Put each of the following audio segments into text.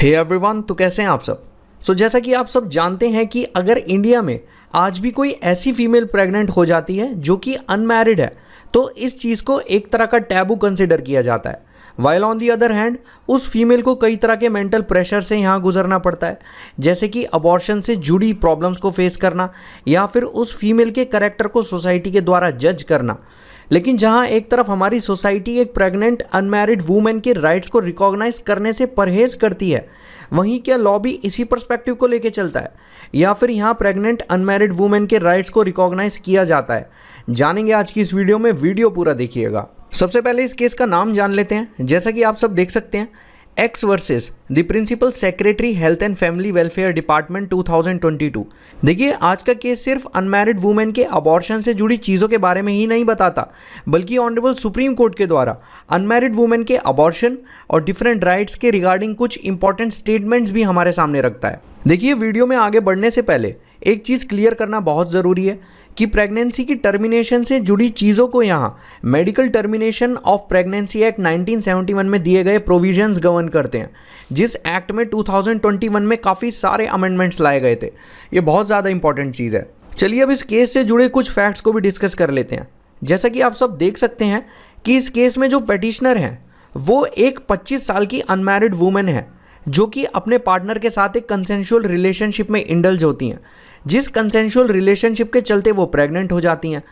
Hey everyone, तो कैसे हैं आप सब। जैसा कि आप सब जानते हैं कि अगर इंडिया में आज भी कोई ऐसी फीमेल प्रेग्नेंट हो जाती है जो कि अनमैरिड है तो इस चीज़ को एक तरह का टैबू कंसिडर किया जाता है। While on the other hand उस फीमेल को कई तरह के मेंटल प्रेशर से यहाँ गुजरना पड़ता है, जैसे कि अबॉर्शन से जुड़ी प्रॉब्लम्स को फेस करना या फिर उस फीमेल के कैरेक्टर को सोसाइटी के द्वारा जज करना। लेकिन जहाँ एक तरफ हमारी सोसाइटी एक प्रेग्नेंट अनमैरिड वूमेन के राइट्स को रिकॉग्नाइज करने से परहेज करती है, वहीं क्या लॉ भी इसी पर्सपेक्टिव को लेके चलता है या फिर यहाँ प्रेग्नेंट अनमैरिड वूमेन के राइट्स को रिकॉग्नाइज किया जाता है, जानेंगे आज की इस वीडियो में। वीडियो पूरा देखिएगा। सबसे पहले इस केस का नाम जान लेते हैं। जैसा कि आप सब देख सकते हैं, X versus the principal secretary health and family welfare department 2022। देखिए, आज का केस सिर्फ अनमैरिड वुमेन के अबॉर्शन से जुड़ी चीज़ों के बारे में ही नहीं बताता, बल्कि ऑनरेबल सुप्रीम कोर्ट के द्वारा अनमैरिड वुमेन के अबॉर्शन और डिफरेंट राइट्स के रिगार्डिंग कुछ इंपॉर्टेंट स्टेटमेंट्स भी हमारे सामने रखता है। देखिए, वीडियो में आगे बढ़ने से पहले एक चीज़ क्लियर करना बहुत ज़रूरी है कि प्रेगनेंसी की टर्मिनेशन से जुड़ी चीज़ों को यहाँ medical termination of pregnancy act 1971 में दिए गए प्रोविजंस गवर्न करते हैं, जिस एक्ट में 2021 में काफ़ी सारे अमेंडमेंट्स लाए गए थे। ये बहुत ज़्यादा इंपॉर्टेंट चीज़ है। चलिए अब इस केस से जुड़े कुछ फैक्ट्स को भी डिस्कस कर लेते हैं। जैसा कि आप सब देख सकते हैं कि इस केस में जो पेटिशनर हैं वो एक 25 साल की अनमैरिड वूमेन है जो कि अपने पार्टनर के साथ एक कंसेंशुअल रिलेशनशिप में इंडल्ज होती हैं, जिस कंसेंशुअल रिलेशनशिप के चलते वो प्रेग्नेंट हो जाती हैं।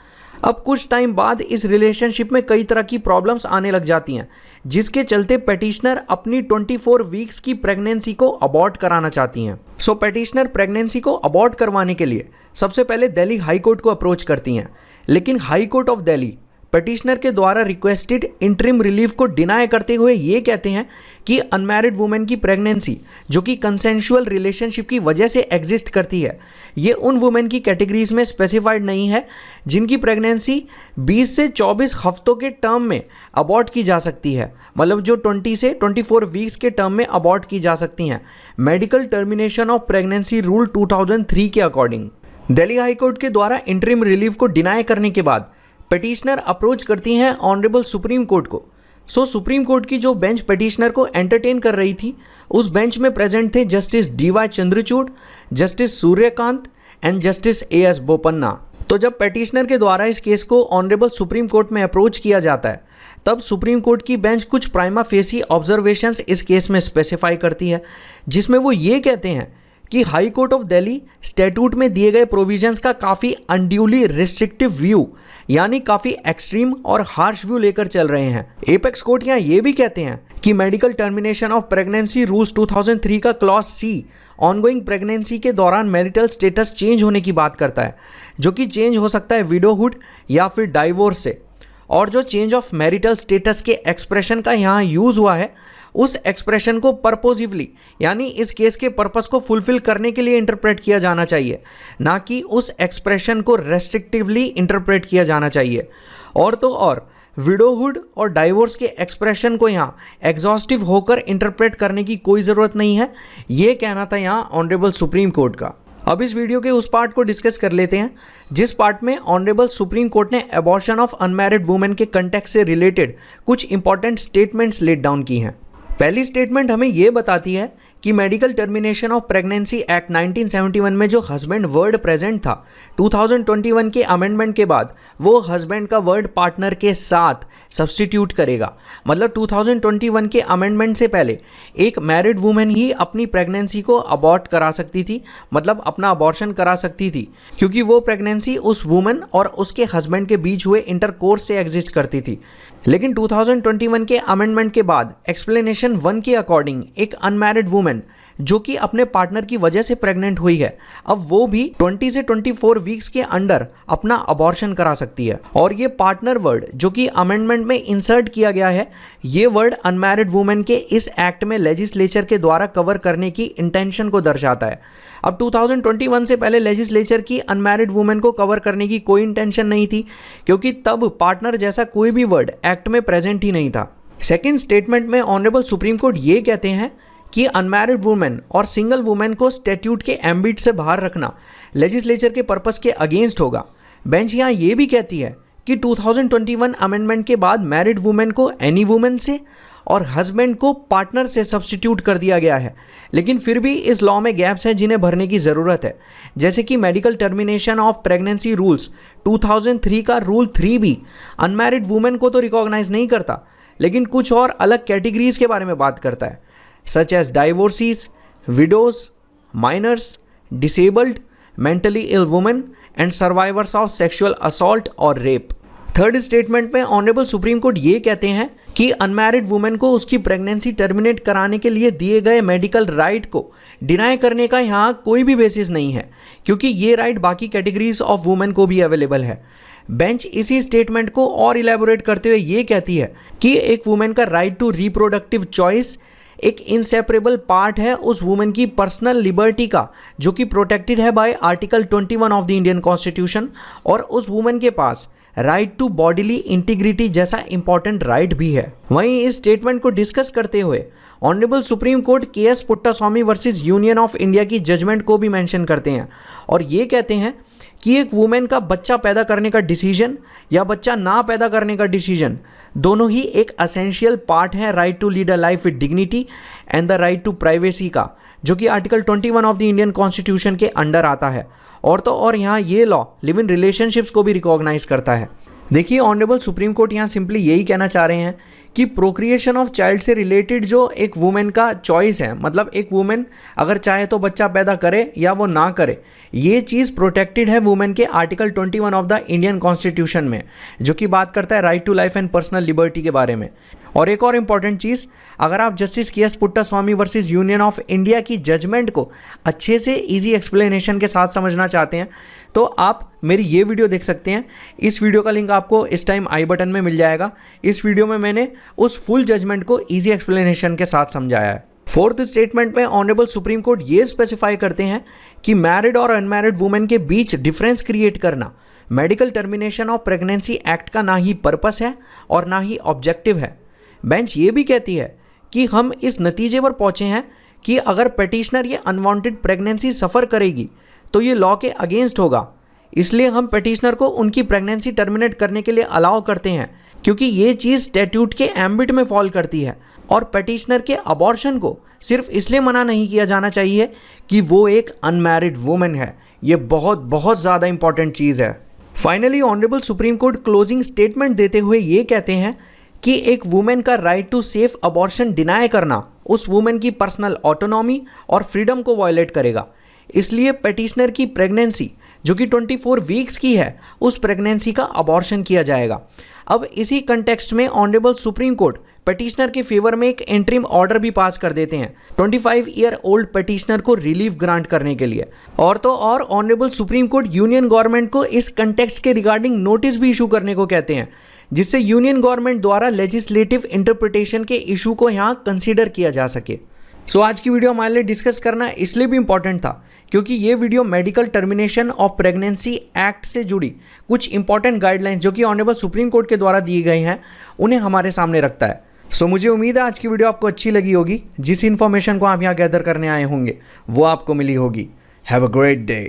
अब कुछ टाइम बाद इस रिलेशनशिप में कई तरह की प्रॉब्लम्स आने लग जाती हैं, जिसके चलते पेटिशनर अपनी 24 वीक्स की प्रेगनेंसी को अबॉर्ट कराना चाहती हैं। पेटिशनर प्रेगनेंसी को अबॉर्ट करवाने के लिए सबसे पहले दिल्ली हाई कोर्ट को अप्रोच करती हैं, लेकिन high court of Delhi petitioner के द्वारा रिक्वेस्टेड इंटरिम रिलीफ को डिनाई करते हुए ये कहते हैं कि अनमैरिड वुमेन की प्रेगनेंसी जो कि कंसेंशुअल रिलेशनशिप की वजह से एग्जिस्ट करती है, ये उन वुमेन की कैटेगरीज में स्पेसिफाइड नहीं है जिनकी प्रेगनेंसी 20 से 24 हफ्तों के टर्म में अबॉर्ट की जा सकती है, मतलब जो 20 से 24 वीक्स के टर्म में अबॉर्ट की जा सकती हैं medical termination of pregnancy rule 2003 के अकॉर्डिंग। दिल्ली हाई कोर्ट के द्वारा इंटरिम रिलीफ को डिनाई करने के बाद पेटिशनर अप्रोच करती हैं ऑनरेबल सुप्रीम कोर्ट को। सुप्रीम कोर्ट की जो बेंच पेटिशनर को एंटरटेन कर रही थी, उस बेंच में प्रेजेंट थे justice DY Chandrachud, justice Suryakant and justice AS Bopanna. तो जब पेटिशनर के द्वारा इस केस को ऑनरेबल सुप्रीम कोर्ट में अप्रोच किया जाता है, तब सुप्रीम कोर्ट की बेंच कुछ प्राइमा फेसी ऑब्जर्वेशंस इस केस में स्पेसिफाई करती है, जिसमें वो ये कहते हैं कि high court of Delhi statute में दिए गए प्रोविजंस का काफ़ी अनड्यूली रिस्ट्रिक्टिव व्यू यानी काफ़ी एक्सट्रीम और हार्श व्यू लेकर चल रहे हैं। एपेक्स कोर्ट यहाँ ये भी कहते हैं कि medical termination of pregnancy rules 2003 का क्लॉज C ऑनगोइंग प्रेगनेंसी के दौरान मैरिटल स्टेटस चेंज होने की बात करता है, जो कि चेंज हो सकता है विडोहुड या फिर डाइवोर्स से। और जो चेंज ऑफ मैरिटल स्टेटस के एक्सप्रेशन का यहाँ यूज़ हुआ है, उस एक्सप्रेशन को पर्पोजिवली यानी इस केस के पर्पस को फुलफिल करने के लिए इंटरप्रेट किया जाना चाहिए, ना कि उस एक्सप्रेशन को रेस्ट्रिक्टिवली इंटरप्रेट किया जाना चाहिए। और तो और विडोहुड और डाइवोर्स के एक्सप्रेशन को यहाँ एग्जॉस्टिव होकर इंटरप्रेट करने की कोई ज़रूरत नहीं है, ये कहना था यहाँ ऑनरेबल सुप्रीम कोर्ट का। अब इस वीडियो के उस पार्ट को डिस्कस कर लेते हैं जिस पार्ट में ऑनरेबल सुप्रीम कोर्ट ने अबॉर्शन ऑफ अनमैरिड वुमेन के कंटेक्स्ट से रिलेटेड कुछ इंपॉर्टेंट स्टेटमेंट्स लेट डाउन की हैं। पहली स्टेटमेंट हमें ये बताती है कि medical termination of pregnancy act 1971 में जो हस्बैंड वर्ड प्रेजेंट था, 2021 के अमेंडमेंट के बाद वो हस्बैंड का वर्ड पार्टनर के साथ सब्स्टिट्यूट करेगा। मतलब 2021 के अमेंडमेंट से पहले एक मैरिड वुमेन ही अपनी प्रेगनेंसी को अबॉर्ट करा सकती थी, मतलब अपना अबॉर्शन करा सकती थी, क्योंकि वो प्रेगनेंसी उस वुमेन और उसके हस्बैंड के बीच हुए इंटरकोर्स से एग्जिस्ट करती थी। लेकिन 2021 के अमेंडमेंट के बाद एक्सप्लेनेशन 1 के अकॉर्डिंग एक अनमैरिड वुमेन जो कि अपने पार्टनर की वजह से प्रेग्नेंट हुई है, अब वो भी 20 से 24 वीक्स के अंडर अपना अबॉर्शन करा सकती है। और ये पार्टनर वर्ड जो कि अमेंडमेंट में इंसर्ट किया गया है, ये वर्ड अनमैरिड वुमेन के इस एक्ट में लेजिस्लेचर के द्वारा कवर करने की इंटेंशन को दर्शाता है। अब 2021 से पहले लेजिस्लेचर की अनमैरिड वुमेन को कवर करने की कोई इंटेंशन नहीं थी, क्योंकि तब पार्टनर जैसा कोई भी वर्ड एक्ट में प्रेजेंट ही नहीं था। सेकेंड स्टेटमेंट में ऑनरेबल सुप्रीम कोर्ट ये कहते हैं कि अनमैरिड वुमेन और सिंगल वुमेन को स्टैट्यूट के एम्बिट से बाहर रखना लेजिस्लेचर के पर्पस के अगेंस्ट होगा। बेंच यहाँ ये भी कहती है कि 2021 अमेंडमेंट के बाद मैरिड वुमेन को एनी वुमेन से और हस्बैंड को पार्टनर से सब्स्टिट्यूट कर दिया गया है, लेकिन फिर भी इस लॉ में गैप्स हैं जिन्हें भरने की ज़रूरत है। जैसे कि medical termination of pregnancy rules 2003 का रूल 3 भी अनमैरिड वुमेन को तो रिकॉग्नाइज नहीं करता, लेकिन कुछ और अलग कैटेगरीज के बारे में बात करता है, such as divorcees, widows, minors, disabled, mentally ill women and survivors of sexual assault और रेप। थर्ड स्टेटमेंट में ऑनरेबल सुप्रीम कोर्ट ये कहते हैं कि अनमैरिड वुमेन को उसकी प्रेगनेंसी टर्मिनेट कराने के लिए दिए गए मेडिकल राइट को डिनाई करने का यहाँ कोई भी बेसिस नहीं है, क्योंकि ये राइट बाकी कैटेगरीज ऑफ वुमेन को भी अवेलेबल है। बेंच इसी स्टेटमेंट को और इलेबोरेट करते हुए ये कहती है कि एक वुमेन का राइट टू रिप्रोडक्टिव चॉइस एक इनसेपरेबल पार्ट है उस वुमेन की पर्सनल लिबर्टी का, जो कि प्रोटेक्टेड है by article 21 of the Indian constitution, और उस वुमेन के पास राइट टू बॉडीली इंटीग्रिटी जैसा इंपॉर्टेंट राइट भी है। वहीं इस स्टेटमेंट को डिस्कस करते हुए honourable supreme Court KS Puttaswamy versus Union of India की जजमेंट को भी मेंशन करते हैं और ये कहते हैं कि एक वुमेन का बच्चा पैदा करने का डिसीजन या बच्चा ना पैदा करने का डिसीजन दोनों ही एक असेंशियल पार्ट है right to lead a life with dignity and the right to privacy का, जो कि article 21 of the Indian constitution के अंडर आता है। और तो और यहाँ ये लॉ लिव इन रिलेशनशिप्स को भी रिकॉग्नाइज करता है। देखिए, ऑनरेबल सुप्रीम कोर्ट यहाँ सिंपली यही कहना चाह रहे हैं कि प्रोक्रिएशन ऑफ चाइल्ड से रिलेटेड जो एक वुमेन का चॉइस है, मतलब एक वुमेन अगर चाहे तो बच्चा पैदा करे या वो ना करे, ये चीज़ प्रोटेक्टेड है वुमेन के article 21 of the Indian constitution में, जो कि बात करता है right to life and personal liberty के बारे में। और एक और इम्पॉर्टेंट चीज़, अगर आप justice KS Puttaswamy versus Union of India की जजमेंट को अच्छे से इजी एक्सप्लेनेशन के साथ समझना चाहते हैं तो आप मेरी ये वीडियो देख सकते हैं। इस वीडियो का लिंक आपको इस टाइम आई बटन में मिल जाएगा। इस वीडियो में मैंने उस फुल जजमेंट को इजी एक्सप्लेनेशन के साथ समझाया है। फोर्थ स्टेटमेंट में ऑनरेबल सुप्रीम कोर्ट ये स्पेसिफाई करते हैं कि मैरिड और अनमैरिड वुमेन के बीच डिफरेंस क्रिएट करना medical termination of pregnancy act का ना ही पर्पस है और ना ही ऑब्जेक्टिव है। बेंच ये भी कहती है कि हम इस नतीजे पर पहुंचे हैं कि अगर पेटिशनर ये अनवांटेड प्रेगनेंसी सफ़र करेगी तो ये लॉ के अगेंस्ट होगा, इसलिए हम पेटिशनर को उनकी प्रेगनेंसी टर्मिनेट करने के लिए अलाउ करते हैं, क्योंकि ये चीज़ स्टैट्यूट के एम्बिट में फॉल करती है। और पेटिशनर के अबॉर्शन को सिर्फ इसलिए मना नहीं किया जाना चाहिए कि वो एक अनमैरिड वुमेन है। ये बहुत ज़्यादा इंपॉर्टेंट चीज़ है। Finally honourable supreme Court closing statement देते हुए ये कहते हैं कि एक वुमेन का right to safe abortion deny करना उस वुमेन की पर्सनल ऑटोनॉमी और फ्रीडम को वायलेट करेगा। इसलिए पेटिशनर की प्रेगनेंसी जो कि 24 वीक्स की है, उस प्रेगनेंसी का अबॉर्शन किया जाएगा। अब इसी कंटेक्स्ट में ऑनरेबल सुप्रीम कोर्ट पेटिशनर के फेवर में एक इंटरिम ऑर्डर भी पास कर देते हैं 25 ईयर ओल्ड पेटिशनर को रिलीफ ग्रांट करने के लिए। और तो और honourable supreme court union government को इस कंटेक्स्ट के रिगार्डिंग नोटिस भी इशू करने को कहते हैं, जिससे यूनियन गवर्नमेंट द्वारा लेजिस्लेटिव इंटरप्रिटेशन के इशू को यहाँ कंसीडर किया जा सके। सो आज की वीडियो हमारे लिए डिस्कस करना इसलिए भी इंपॉर्टेंट था क्योंकि ये video medical termination of pregnancy act से जुड़ी कुछ इंपॉर्टेंट गाइडलाइंस जो कि ऑनरेबल सुप्रीम कोर्ट के द्वारा दिए गए हैं उन्हें हमारे सामने रखता है। सो मुझे उम्मीद है आज की वीडियो आपको अच्छी लगी होगी। जिस इन्फॉर्मेशन को आप यहाँ गैदर करने आए होंगे वो आपको मिली होगी। Have a great day.